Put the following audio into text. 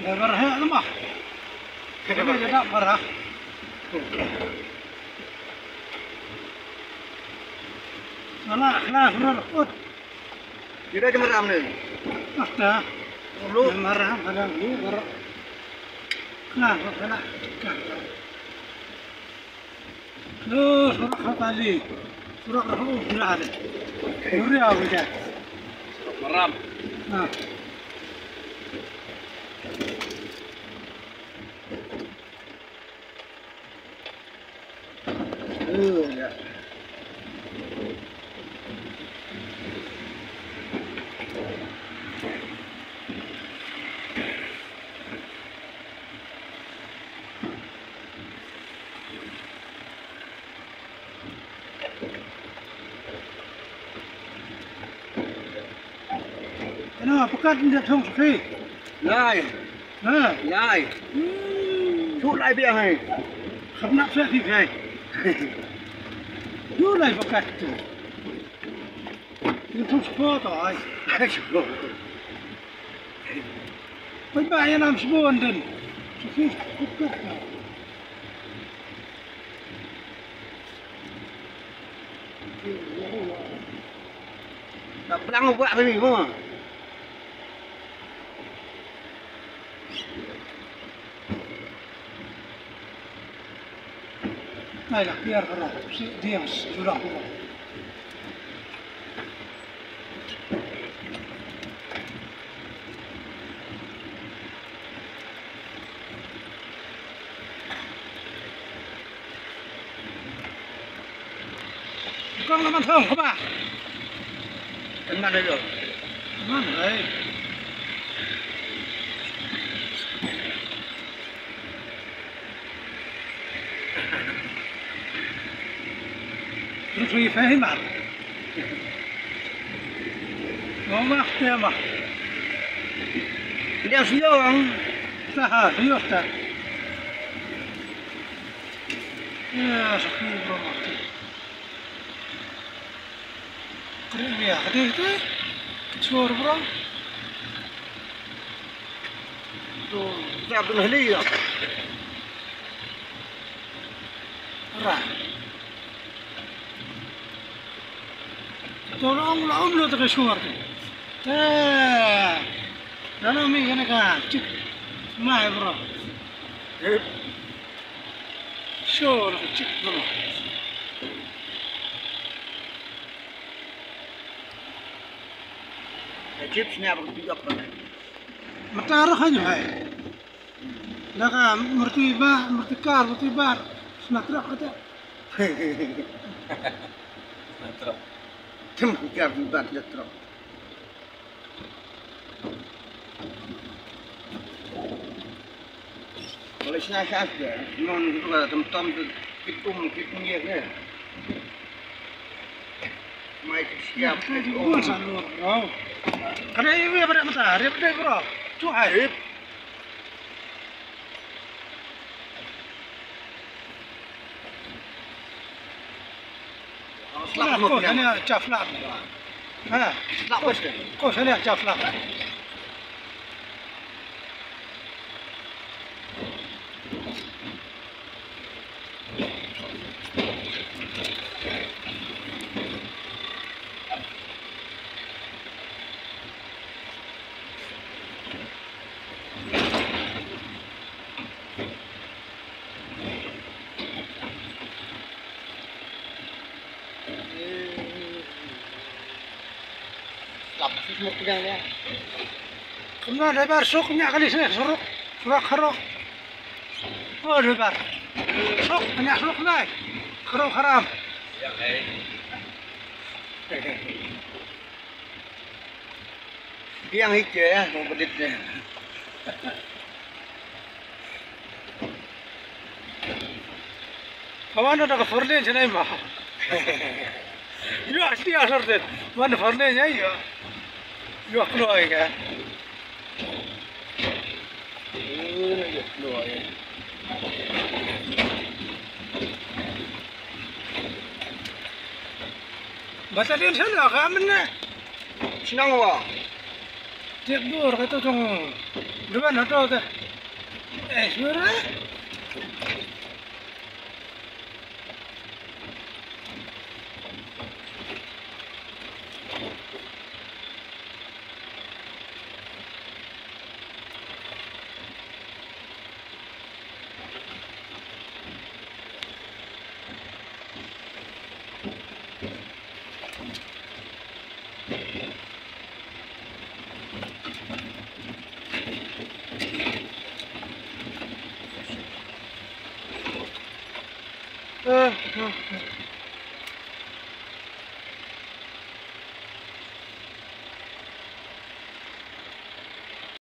برا هنا ما كده جدا برا لا نرقد كده كم مرة عملنا أخته مرة برا لا لو صراحة علي صراحة هو في هذا يوريها وجاه مرام أنا فكرت إنك تهم فيه لاي ها لاي شو لاي بيها هاي خبنا فيه هاي شو لا فكرت أنتم سبوت هاي شو والباقي أنا مسبون دن شوفي فكرت بدang buat apa ni semua? لا خيار خلاص ديمس جراه con nó ăn thơm không bà? Anh ăn đây được. Ăn đấy. Nó suy phê mà. Nó mắc thế mà. Đeo xíu không? Ta hả xíu ta. يا سخي برا قريب يا خديتي كتصور برا تعب المهلية راح تقول عملة تغشور أنا مي أنا كان تك ما برا شو تك برا جيب سناب بيقطع متى رخج هاي لقى مرتكار مرتبار سنترا قطع سنترا تم كيف بعد سنترا ولا شنو شاف ده نون كذا تم كتوم كتنيه كده ما يكشياب كتوم سانور أو كنا يبي برا متى ريب ده برا شو عارف لا كوش أنا شاف لا ها لا كوش أنا شاف لا كنا نبار سوق نعقلي سنة سرق سرق خروق هو نبار سوق نعسوق ناي خروق خرام Yang hijau ya, mau peditnya. Kawan ada keforlen cenai mah. Yo asli asal deh, mana forlen ya yo. Yo keluar ya. Dua ya. Basta din sana kamen na. Senang wah. Tiap dur kata tong. Depan atau tu. Suara.